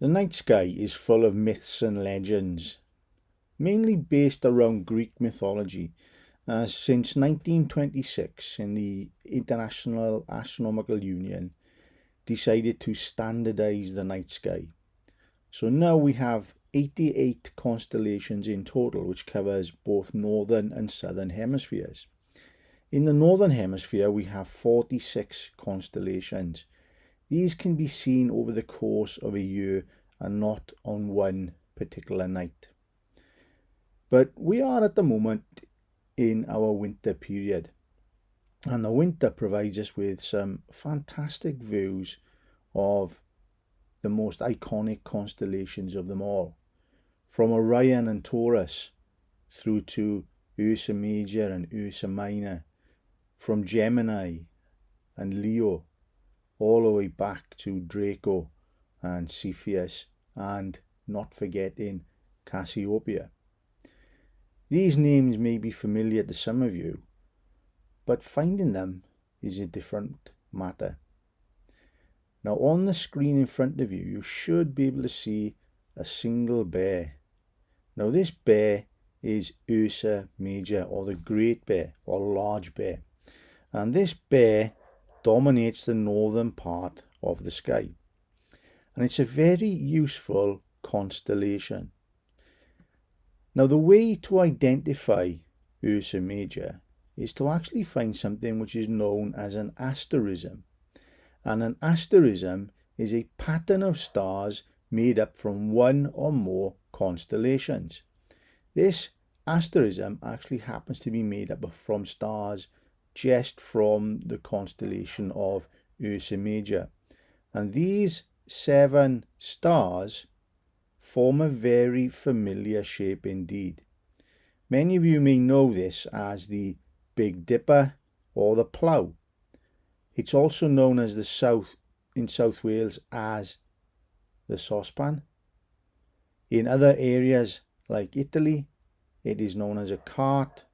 The night sky is full of myths and legends, mainly based around Greek mythology, as since 1926 in the International Astronomical Union decided to standardize the night sky. So now we have 88 constellations in total, which covers both northern and southern hemispheres. In the northern hemisphere, we have 46 constellations. These can be seen over the course of a year and not on one particular night. But we are at the moment in our winter period, and the winter provides us with some fantastic views of the most iconic constellations of them all, from Orion and Taurus through to Ursa Major and Ursa Minor, from Gemini and Leo all the way back to Draco and Cepheus, and not forgetting Cassiopeia. These names may be familiar to some of you, but finding them is a different matter. Now on the screen in front of you, you should be able to see a single bear. Now this bear is Ursa Major, or the Great Bear, or Large Bear. And this bear dominates the northern part of the sky. And it's a very useful constellation. Now the way to identify Ursa Major is to actually find something which is known as an asterism. And an asterism is a pattern of stars made up from one or more constellations. This asterism actually happens to be made up from stars just from the constellation of Ursa Major. And these 7 stars form a very familiar shape indeed. Many of you may know this as the Big Dipper or the Plough. It's also known as in South Wales as the saucepan. In other areas like Italy, it is known as a cart,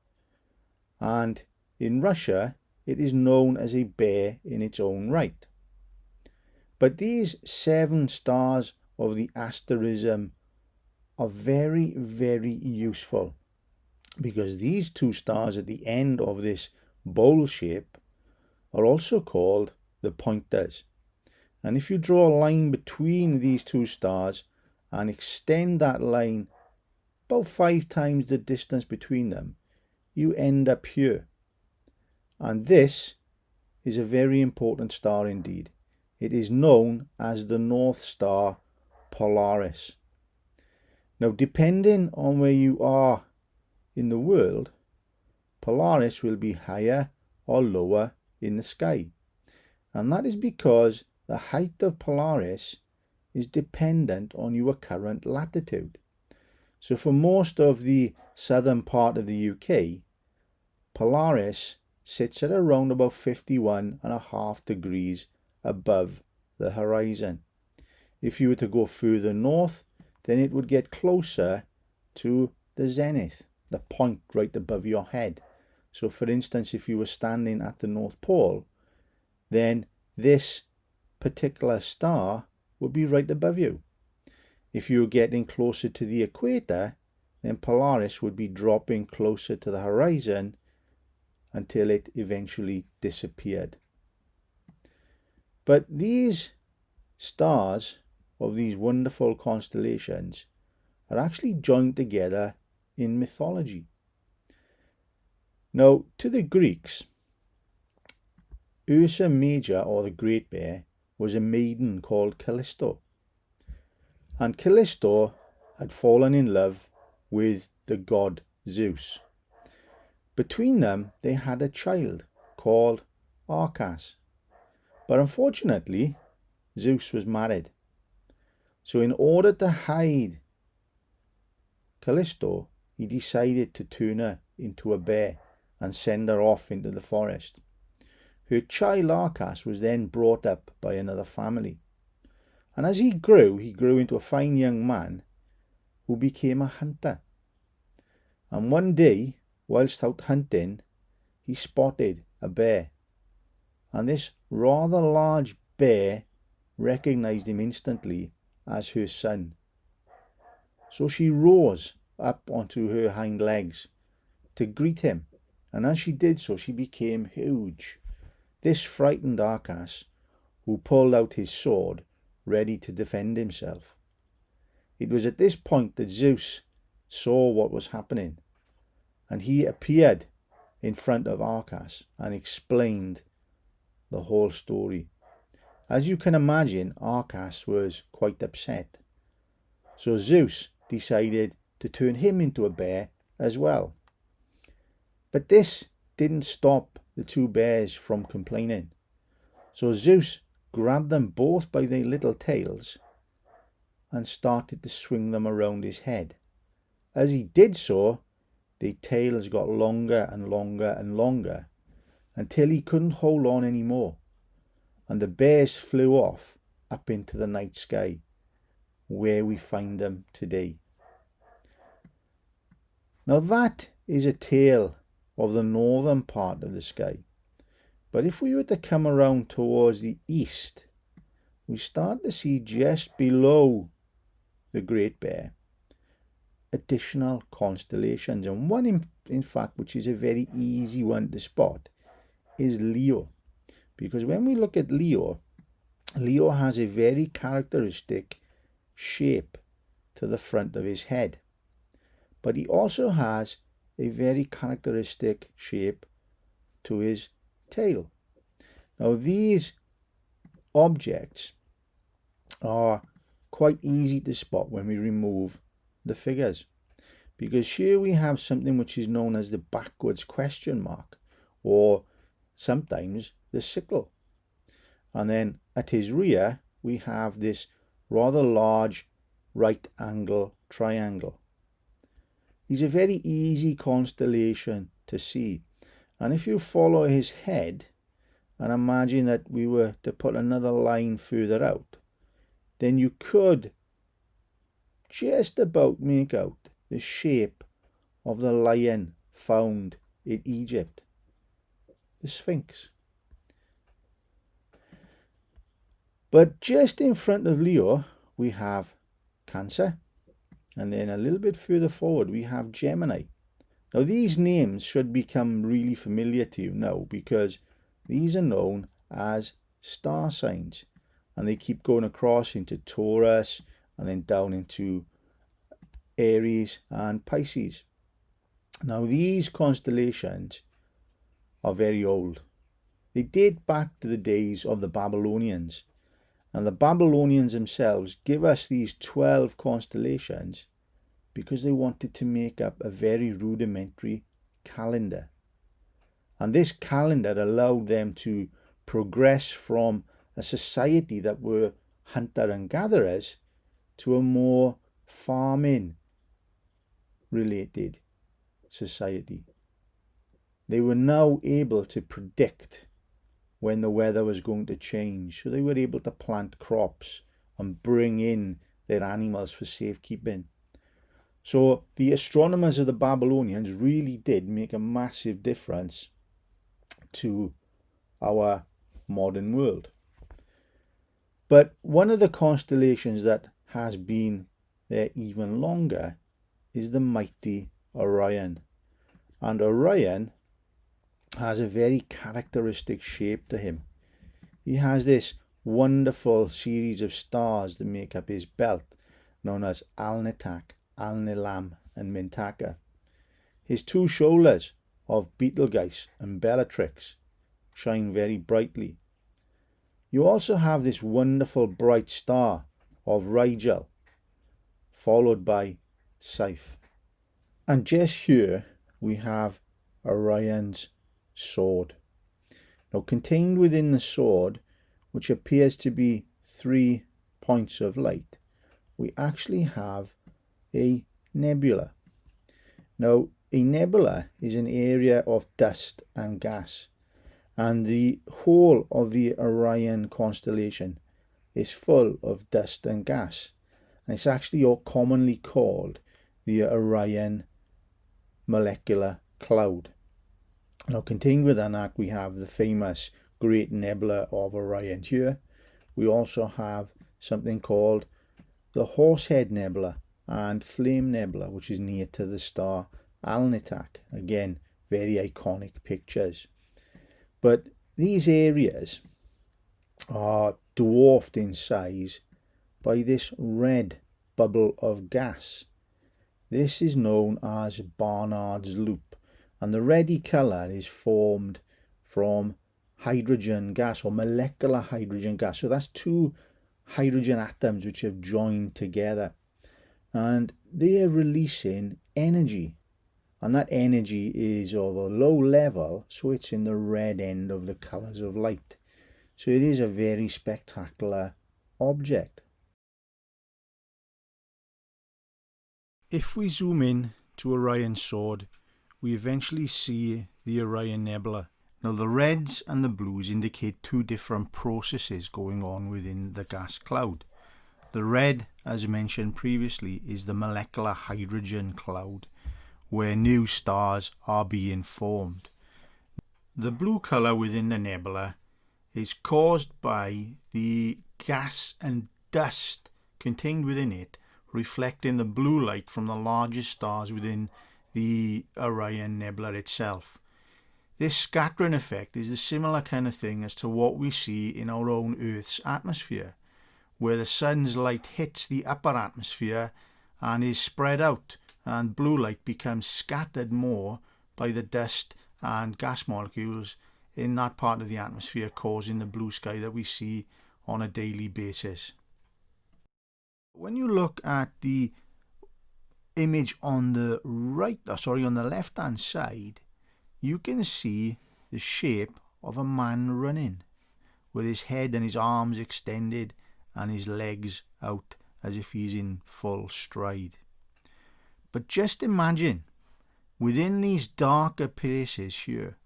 and in Russia, it is known as a bear in its own right. But these 7 stars of the asterism are very, very useful, because these 2 stars at the end of this bowl shape are also called the pointers. And if you draw a line between these 2 stars and extend that line about 5 times the distance between them, you end up here. And this is a very important star indeed. It is known as the North Star Polaris. Now, depending on where you are in the world, Polaris will be higher or lower in the sky. And that is because the height of Polaris is dependent on your current latitude. So for most of the southern part of the UK, Polaris sits at around about 51.5 degrees above the horizon. If you were to go further north, then it would get closer to the zenith, the point right above your head. So for instance, if you were standing at the North Pole, then this particular star would be right above you. If you were getting closer to the equator, then Polaris would be dropping closer to the horizon until it eventually disappeared. But these stars of these wonderful constellations are actually joined together in mythology. Now, to the Greeks, Ursa Major, or the Great Bear, was a maiden called Callisto. And Callisto had fallen in love with the god Zeus. Between them, they had a child called Arcas. But unfortunately, Zeus was married. So in order to hide Callisto, he decided to turn her into a bear and send her off into the forest. Her child Arcas was then brought up by another family. And as he grew into a fine young man who became a hunter. And one day, whilst out hunting, he spotted a bear. And this rather large bear recognized him instantly as her son. So she rose up onto her hind legs to greet him, and as she did so, she became huge. This frightened Arcas, who pulled out his sword, ready to defend himself. It was at this point that Zeus saw what was happening, and he appeared in front of Arcas and explained the whole story. As you can imagine, Arcas was quite upset. So Zeus decided to turn him into a bear as well. But this didn't stop the two bears from complaining. So Zeus grabbed them both by their little tails and started to swing them around his head. As he did so, their tails got longer and longer and longer until he couldn't hold on anymore, and the bears flew off up into the night sky, where we find them today. Now that is a tale of the northern part of the sky. But if we were to come around towards the east, we start to see just below the Great Bear additional constellations, and one in fact which is a very easy one to spot is Leo, because when we look at Leo has a very characteristic shape to the front of his head, but he also has a very characteristic shape to his tail. Now these objects are quite easy to spot when we remove the figures, because here we have something which is known as the backwards question mark, or sometimes the sickle, and then at his rear we have this rather large right angle triangle. He's a very easy constellation to see, and if you follow his head and imagine that we were to put another line further out, then you could just about make out the shape of the lion found in Egypt, the Sphinx. But just in front of Leo we have Cancer, and then a little bit further forward we have Gemini. Now these names should become really familiar to you now, because these are known as star signs, and they keep going across into Taurus and then down into Aries and Pisces. Now these constellations are very old. They date back to the days of the Babylonians, and the Babylonians themselves give us these 12 constellations because they wanted to make up a very rudimentary calendar. And this calendar allowed them to progress from a society that were hunter and gatherers to a more farming related society. They were now able to predict when the weather was going to change, so they were able to plant crops and bring in their animals for safekeeping. So the astronomers of the Babylonians really did make a massive difference to our modern world. But one of the constellations that has been there even longer is the mighty Orion. And Orion has a very characteristic shape to him. He has this wonderful series of stars that make up his belt, known as Alnitak, Alnilam and Mintaka. His two shoulders of Betelgeuse and Bellatrix shine very brightly. You also have this wonderful bright star of Rigel, followed by Scythe. And just here we have Orion's sword. Now contained within the sword, which appears to be 3 points of light, we actually have a nebula. Now a nebula is an area of dust and gas, and the whole of the Orion constellation is full of dust and gas, and it's actually commonly called the Orion molecular cloud. Now contained within that we have the famous Great Nebula of Orion here. We also have something called the Horsehead Nebula and Flame Nebula, which is near to the star Allan Trow. Again, very iconic pictures. But these areas are dwarfed in size by this red bubble of gas. This is known as Barnard's Loop, and the reddy colour is formed from hydrogen gas or molecular hydrogen gas. So that's two hydrogen atoms which have joined together, and they are releasing energy, and that energy is of a low level, so it's in the red end of the colours of light. So it is a very spectacular object. If we zoom in to Orion's sword, we eventually see the Orion Nebula. Now the reds and the blues indicate two different processes going on within the gas cloud. The red, as mentioned previously, is the molecular hydrogen cloud, where new stars are being formed. The blue colour within the nebula is caused by the gas and dust contained within it reflecting the blue light from the largest stars within the Orion Nebula itself. This scattering effect is a similar kind of thing as to what we see in our own Earth's atmosphere, where the sun's light hits the upper atmosphere and is spread out, and blue light becomes scattered more by the dust and gas molecules in that part of the atmosphere, causing the blue sky that we see on a daily basis. When you look at the image on the on the left hand side, you can see the shape of a man running with his head and his arms extended and his legs out as if he's in full stride. But just imagine, within these darker places here,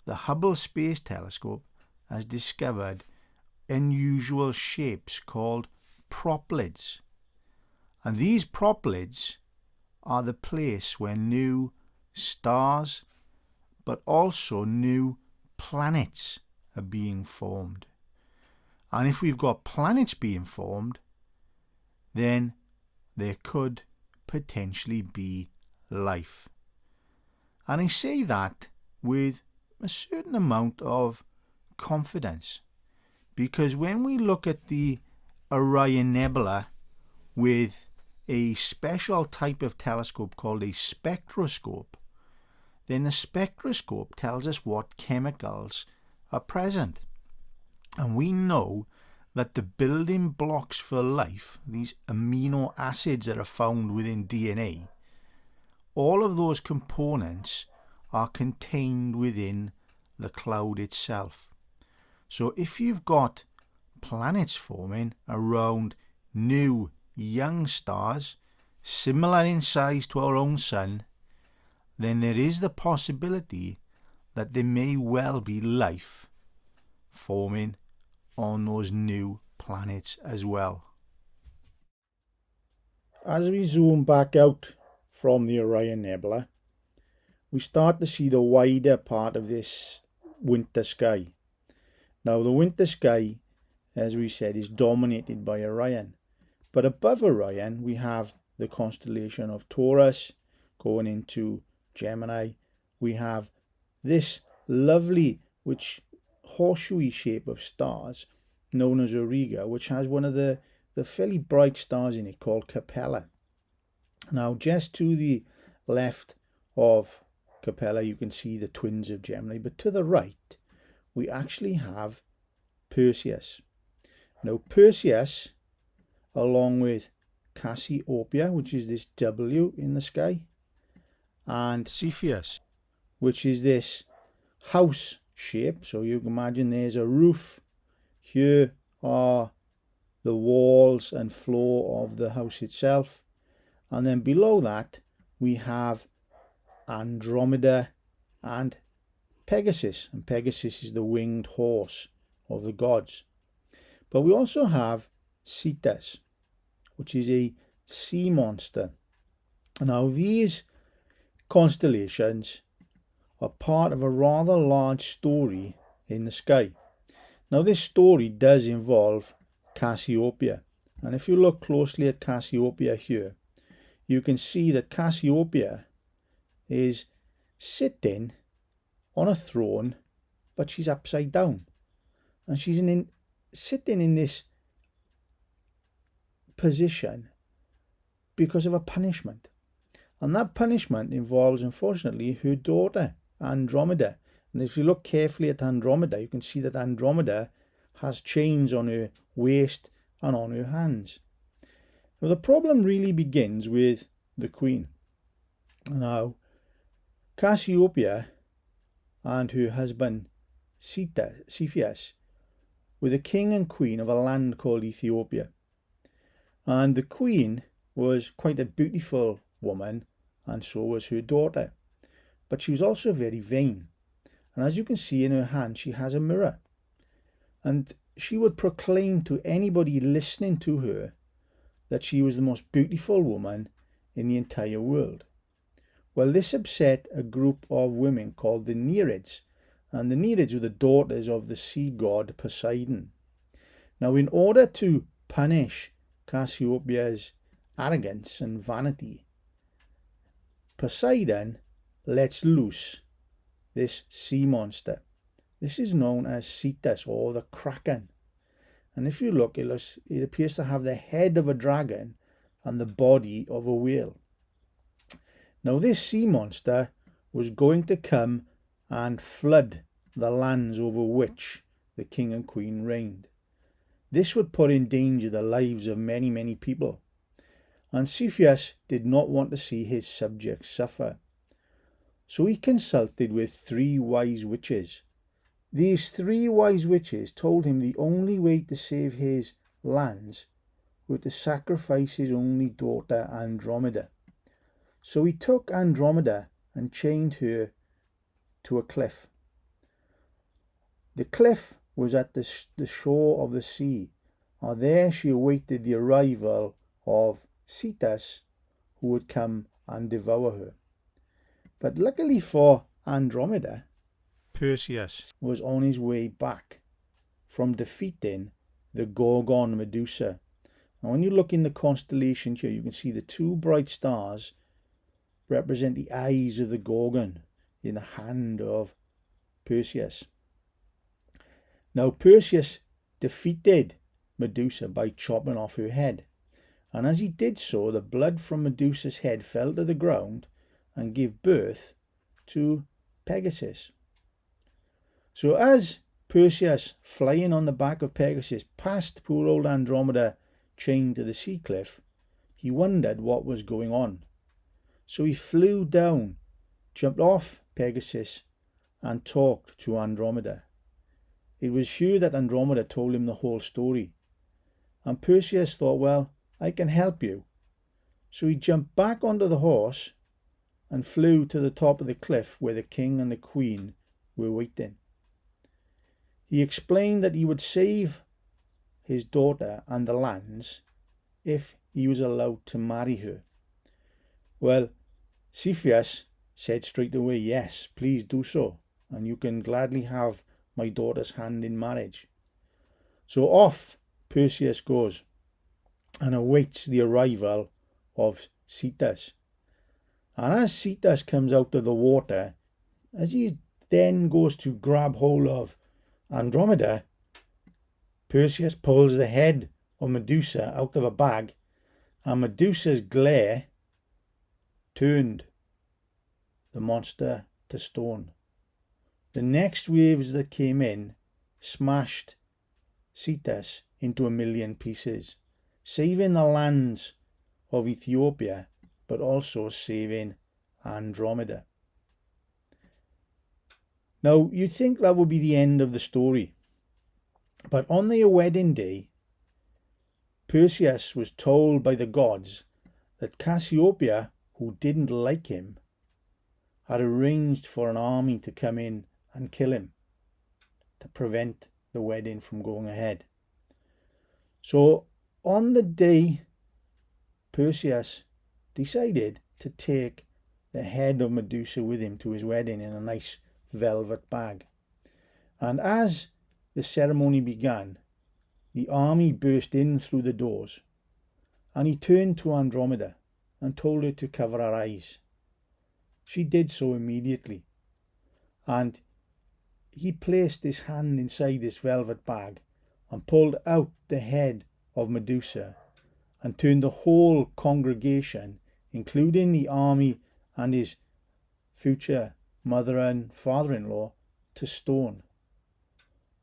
the Hubble Space Telescope has discovered unusual shapes called proplyds. And these proplyds are the place where new stars, but also new planets are being formed. And if we've got planets being formed, then there could potentially be life. And I say that with a certain amount of confidence, because when we look at the Orion Nebula with a special type of telescope called a spectroscope, then the spectroscope tells us what chemicals are present. And we know that the building blocks for life, these amino acids that are found within DNA, all of those components are contained within the cloud itself. So if you've got planets forming around new young stars, similar in size to our own sun, then there is the possibility that there may well be life forming on those new planets as well. As we zoom back out from the Orion Nebula, we start to see the wider part of this winter sky. Now the winter sky, as we said, is dominated by Orion. But above Orion we have the constellation of Taurus going into Gemini. We have this lovely, horseshoey shape of stars known as Auriga, which has one of the fairly bright stars in it called Capella. Now just to the left of Capella you can see the twins of Gemini, but to the right we actually have Perseus. Now Perseus, along with Cassiopeia, which is this W in the sky, and Cepheus, which is this house shape. So you can imagine there's a roof. Here are the walls and floor of the house itself. And then below that we have Andromeda and Pegasus. And Pegasus is the winged horse of the gods. But we also have Cetus, which is a sea monster. Now these constellations are part of a rather large story in the sky. Now this story does involve Cassiopeia, And if you look closely at Cassiopeia here, you can see that Cassiopeia is sitting on a throne, but she's upside down. And she's sitting in this position because of a punishment. And that punishment involves, unfortunately, her daughter, Andromeda. And if you look carefully at Andromeda, you can see that Andromeda has chains on her waist and on her hands. Now, the problem really begins with the queen. Now, Cassiopeia and her husband, Cepheus, were the king and queen of a land called Ethiopia. And the queen was quite a beautiful woman, and so was her daughter. But she was also very vain. And as you can see in her hand, she has a mirror. And she would proclaim to anybody listening to her that she was the most beautiful woman in the entire world. Well, this upset a group of women called the Nereids, and the Nereids were the daughters of the sea god Poseidon. Now, in order to punish Cassiopeia's arrogance and vanity, Poseidon lets loose this sea monster. This is known as Cetus, or the Kraken. And if you look, it appears to have the head of a dragon and the body of a whale. Now, this sea monster was going to come and flood the lands over which the king and queen reigned. This would put in danger the lives of many, many people. And Cepheus did not want to see his subjects suffer. So he consulted with 3 wise witches. These 3 wise witches told him the only way to save his lands were to sacrifice his only daughter Andromeda. So he took Andromeda and chained her to a cliff. The cliff was at the shore of the sea, and there she awaited the arrival of Cetus, who would come and devour her. But luckily for Andromeda, Perseus was on his way back from defeating the Gorgon Medusa. And when you look in the constellation here, you can see the 2 bright stars represent the eyes of the Gorgon in the hand of Perseus. Now, Perseus defeated Medusa by chopping off her head. And as he did so, the blood from Medusa's head fell to the ground and gave birth to Pegasus. So as Perseus, flying on the back of Pegasus, passed poor old Andromeda chained to the sea cliff, he wondered what was going on. So he flew down, jumped off Pegasus, and talked to Andromeda. It was here that Andromeda told him the whole story. And Perseus thought, well, I can help you. So he jumped back onto the horse and flew to the top of the cliff where the king and the queen were waiting. He explained that he would save his daughter and the lands if he was allowed to marry her. Well, Cepheus said straight away, yes, please do so, and you can gladly have my daughter's hand in marriage. So off Perseus goes and awaits the arrival of Cetus. And as Cetus comes out of the water, as he then goes to grab hold of Andromeda, Perseus pulls the head of Medusa out of a bag, and Medusa's glare turned the monster to stone. The next waves that came in smashed Cetus into 1,000,000 pieces, saving the lands of Ethiopia, but also saving Andromeda. Now, you'd think that would be the end of the story, but on their wedding day, Perseus was told by the gods that Cassiopeia, who didn't like him, had arranged for an army to come in and kill him to prevent the wedding from going ahead. So on the day, Perseus decided to take the head of Medusa with him to his wedding in a nice velvet bag. And as the ceremony began, the army burst in through the doors, and he turned to Andromeda and told her to cover her eyes. She did so immediately, and he placed his hand inside this velvet bag and pulled out the head of Medusa and turned the whole congregation, including the army and his future mother and father-in-law, to stone.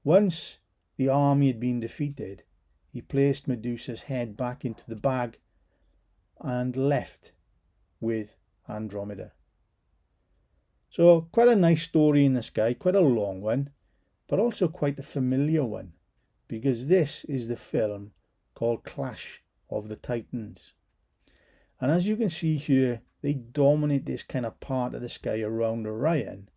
Once the army had been defeated, he placed Medusa's head back into the bag and left with Andromeda. So quite a nice story in the sky, quite a long one, but also quite a familiar one, because this is the film called Clash of the Titans. And as you can see here, they dominate this kind of part of the sky around Orion,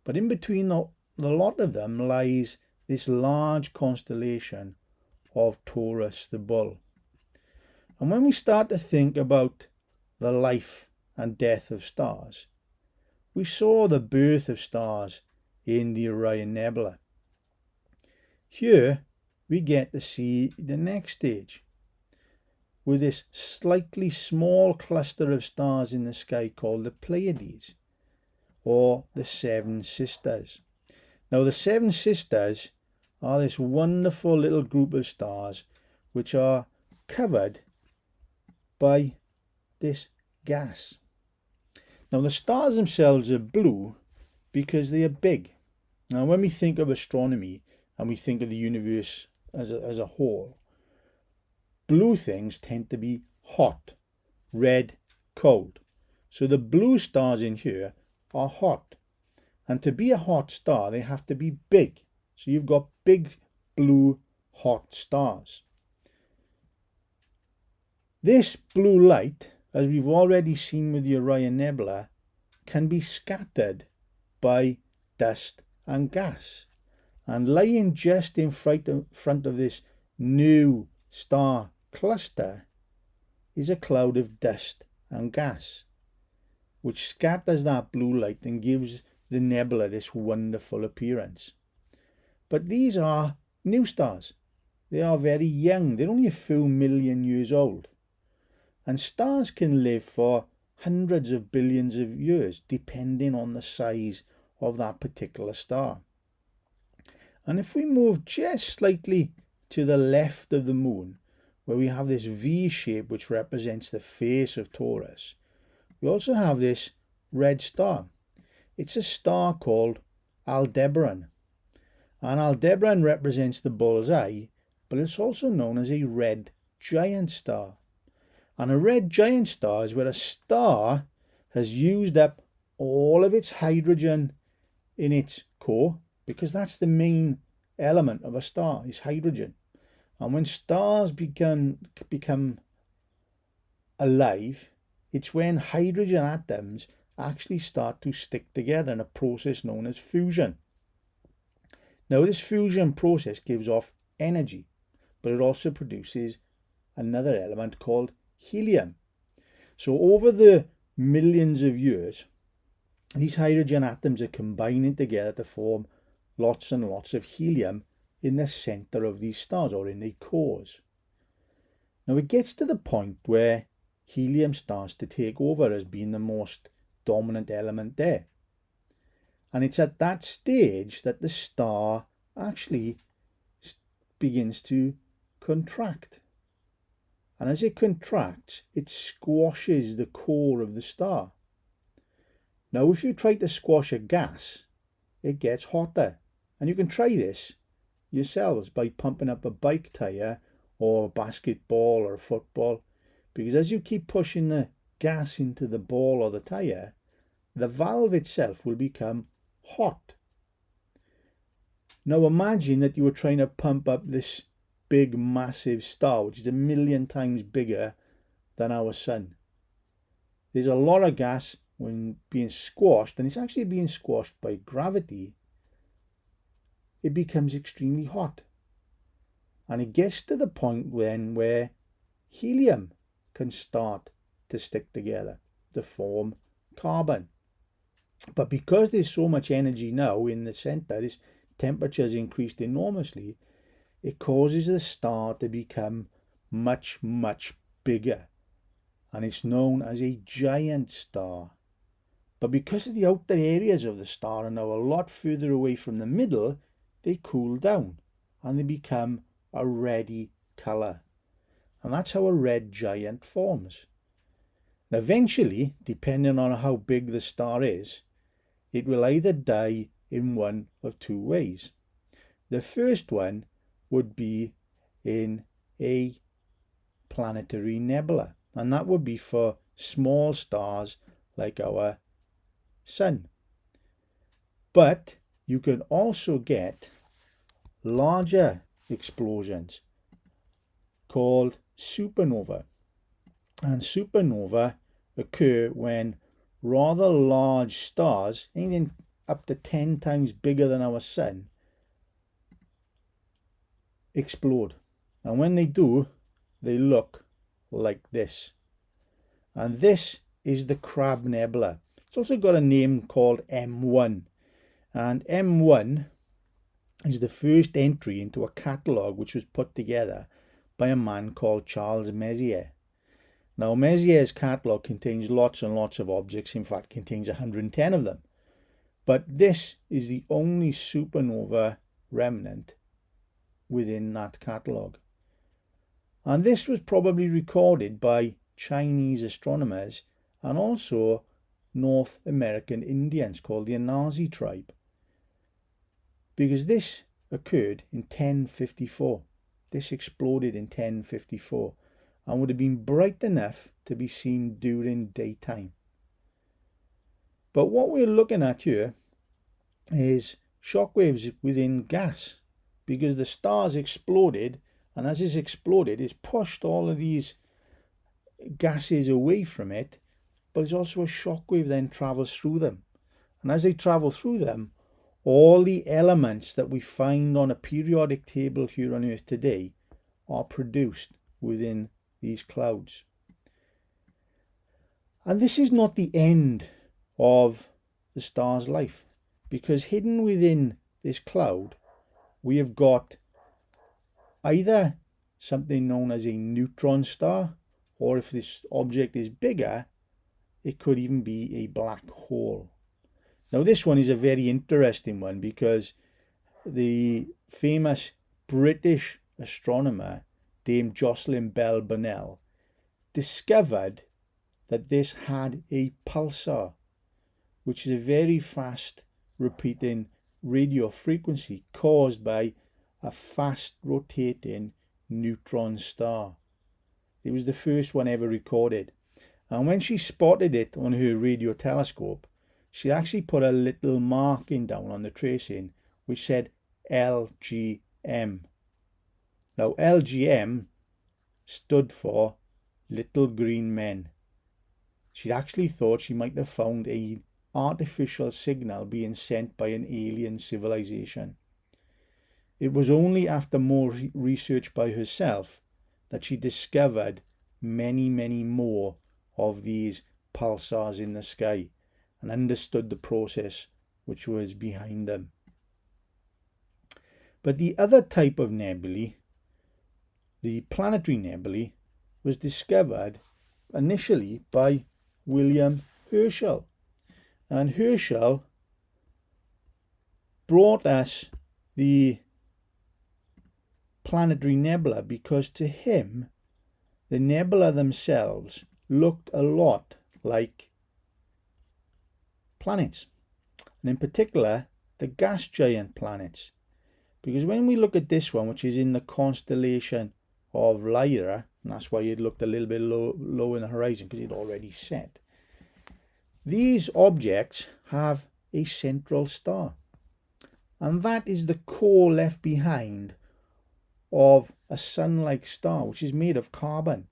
but in between the lot of them lies this large constellation of Taurus the Bull. And when we start to think about the life and death of stars, we saw the birth of stars in the Orion Nebula. Here we get to see the next stage, with this slightly small cluster of stars in the sky called the Pleiades, or the Seven Sisters. Now the Seven Sisters are this wonderful little group of stars which are covered by this gas. Now the stars themselves are blue because they are big. Now when we think of astronomy and we think of the universe as a whole, blue things tend to be hot, red, cold. So the blue stars in here are hot. And to be a hot star, they have to be big. So you've got big blue hot stars. This blue light, as we've already seen with the Orion Nebula, can be scattered by dust and gas. And lying just in front of this new star cluster is a cloud of dust and gas, which scatters that blue light and gives the nebula this wonderful appearance. But these are new stars. They are very young. They're only a few million years old. And stars can live for hundreds of billions of years, depending on the size of that particular star. And if we move just slightly to the left of the moon, where we have this V shape which represents the face of Taurus, we also have this red star. It's a star called Aldebaran. And Aldebaran represents the bull's eye, but it's also known as a red giant star. And a red giant star is where a star has used up all of its hydrogen in its core, because that's the main element of a star, is hydrogen. And when stars become alive, it's when hydrogen atoms actually start to stick together in a process known as fusion. Now this fusion process gives off energy, but it also produces another element called helium. So over the millions of years, these hydrogen atoms are combining together to form lots and lots of helium in the center of these stars, or in their cores. Now it gets to the point where helium starts to take over as being the most dominant element there. And it's at that stage that the star actually begins to contract. And as it contracts, it squashes the core of the star. Now, if you try to squash a gas, it gets hotter. And you can try this yourselves by pumping up a bike tyre or a basketball or a football. Because as you keep pushing the gas into the ball or the tyre, the valve itself will become hot. Now imagine that you were trying to pump up this big massive star, which is 1,000,000 times bigger than our sun. There's a lot of gas when being squashed, and it's actually being squashed by gravity. It becomes extremely hot. And it gets to the point then where helium can start to stick together to form carbon. But because there's so much energy now in the center, this temperature has increased enormously, it causes the star to become much, much bigger, and it's known as a giant star. But because of the outer areas of the star are now a lot further away from the middle, they cool down and they become a reddy colour. And that's how a red giant forms. And eventually, depending on how big the star is, it will either die in one of two ways. The first one would be in a planetary nebula, and that would be for small stars like our Sun. But you can also get larger explosions called supernova. And supernova occur when rather large stars, anything up to 10 times bigger than our Sun, explode. And when they do, they look like this. And this is the Crab Nebula. It's also got a name called M1. And M1 is the first entry into a catalogue which was put together by a man called Charles Messier. Now, Messier's catalogue contains lots and lots of objects, in fact contains 110 of them. But this is the only supernova remnant within that catalogue. And this was probably recorded by Chinese astronomers and also North American Indians called the Anazi tribe. Because this occurred in 1054. This exploded in 1054 and would have been bright enough to be seen during daytime. But what we're looking at here is shockwaves within gas, because the stars exploded, and as it's exploded, it's pushed all of these gases away from it, but it's also a shockwave then travels through them. And as they travel through them, all the elements that we find on a periodic table here on Earth today are produced within these clouds. And this is not the end of the star's life, because hidden within this cloud, we have got either something known as a neutron star, or if this object is bigger, it could even be a black hole. Now, this one is a very interesting one because the famous British astronomer Dame Jocelyn Bell Burnell discovered that this had a pulsar, which is a very fast repeating radio frequency caused by a fast rotating neutron star. It was the first one ever recorded. And when she spotted it on her radio telescope, she actually put a little marking down on the tracing which said LGM. Now, LGM stood for Little Green Men. She actually thought she might have found an artificial signal being sent by an alien civilization. It was only after more research by herself that she discovered many, many more of these pulsars in the sky and understood the process which was behind them. But the other type of nebulae, the planetary nebulae, was discovered initially by William Herschel. And Herschel brought us the planetary nebula because to him the nebula themselves looked a lot like planets, and in particular the gas giant planets. Because when we look at this one, which is in the constellation of Lyra, and that's why it looked a little bit low in the horizon because it already set, these objects have a central star, and that is the core left behind of a sun-like star, which is made of carbon.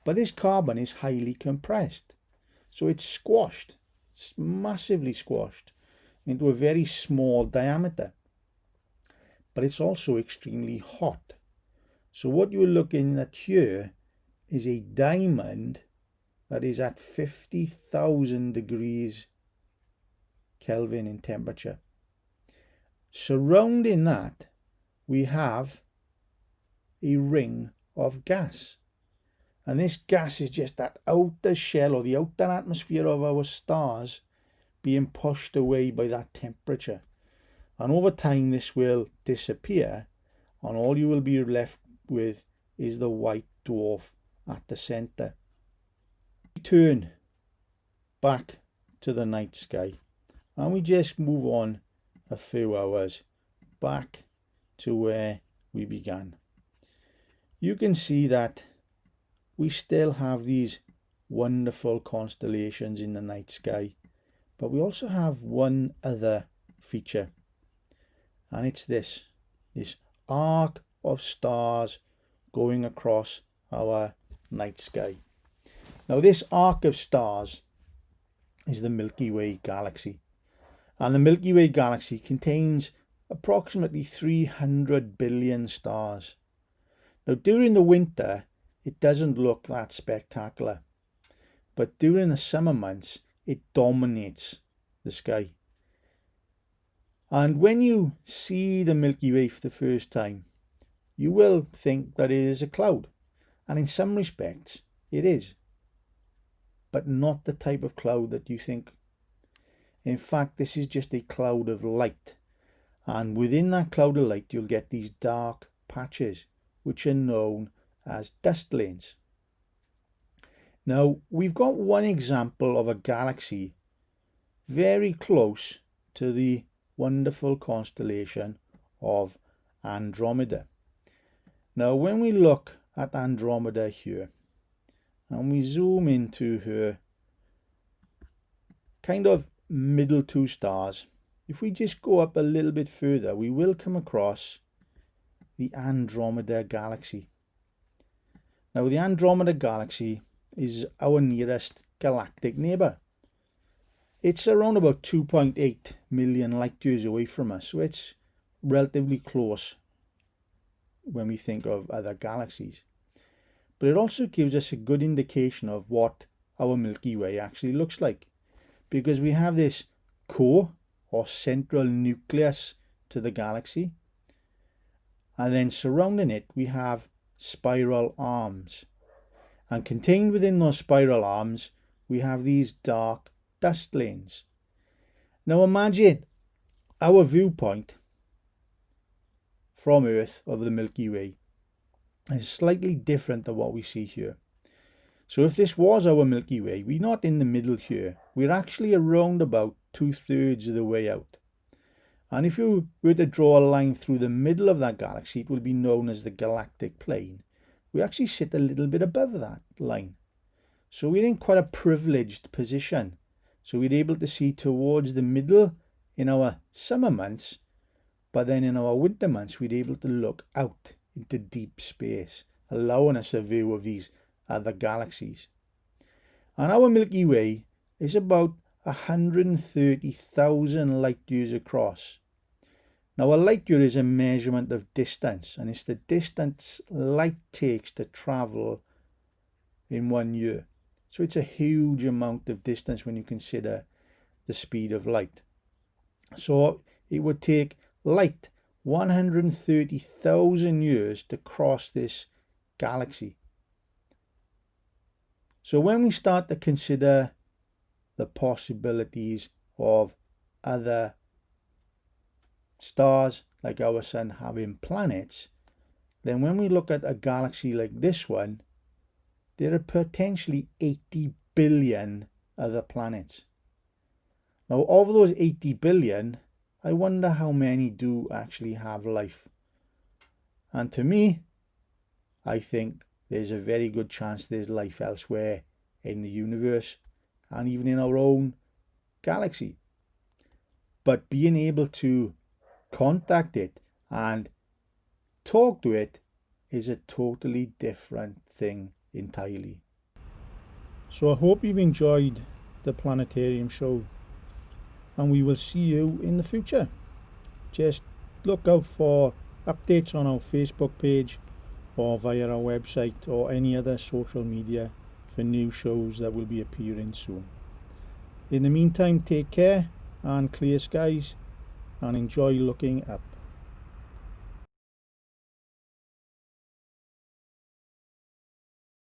But this carbon is highly compressed, so it's squashed, it's massively squashed into a very small diameter. But it's also extremely hot. So what you're looking at here is a diamond that is at 50,000 degrees Kelvin in temperature. Surrounding that, we have a ring of gas. And this gas is just that outer shell or the outer atmosphere of our stars being pushed away by that temperature. And over time this will disappear, and all you will be left with is the white dwarf at the centre. We turn back to the night sky and we just move on a few hours back to where we began. You can see that we still have these wonderful constellations in the night sky, but we also have one other feature, and it's this arc of stars going across our night sky. Now this arc of stars is the Milky Way galaxy, and the Milky Way galaxy contains approximately 300 billion stars. Now during the winter it doesn't look that spectacular, but during the summer months it dominates the sky. And when you see the Milky Way for the first time, you will think that it is a cloud, and in some respects it is, but not the type of cloud that you think. In fact, this is just a cloud of light, and within that cloud of light you'll get these dark patches which are known as dust lanes. Now we've got one example of a galaxy very close to the wonderful constellation of Andromeda. Now when we look at Andromeda here and we zoom into her kind of middle two stars, if we just go up a little bit further we will come across the Andromeda galaxy. Now the Andromeda galaxy is our nearest galactic neighbour. It's around about 2.8 million light years away from us, so it's relatively close when we think of other galaxies. But it also gives us a good indication of what our Milky Way actually looks like, because we have this core or central nucleus to the galaxy, and then surrounding it we have spiral arms, and contained within those spiral arms we have these dark dust lanes. Now imagine our viewpoint from Earth of the Milky Way is slightly different than what we see here. So if this was our Milky Way, we're not in the middle here, we're actually around about 2/3 of the way out. And if you were to draw a line through the middle of that galaxy, it will be known as the galactic plane. We actually sit a little bit above that line. So we're in quite a privileged position. So we're able to see towards the middle in our summer months, but then in our winter months we're able to look out into deep space, allowing us a view of these other galaxies. And our Milky Way is about 130,000 light years across. Now a light year is a measurement of distance, and it's the distance light takes to travel in 1 year. So it's a huge amount of distance when you consider the speed of light. So it would take light 130,000 years to cross this galaxy. So when we start to consider the possibilities of other stars like our sun having planets, then when we look at a galaxy like this one, there are potentially 80 billion other planets. Now of those 80 billion, I wonder how many do actually have life. And to me, I think there's a very good chance there's life elsewhere in the universe and even in our own galaxy. But being able to contact it and talk to it is a totally different thing entirely. So I hope you've enjoyed the planetarium show, and we will see you in the future. Just look out for updates on our Facebook page or via our website or any other social media for new shows that will be appearing soon. In the meantime, take care and clear skies, and enjoy looking up.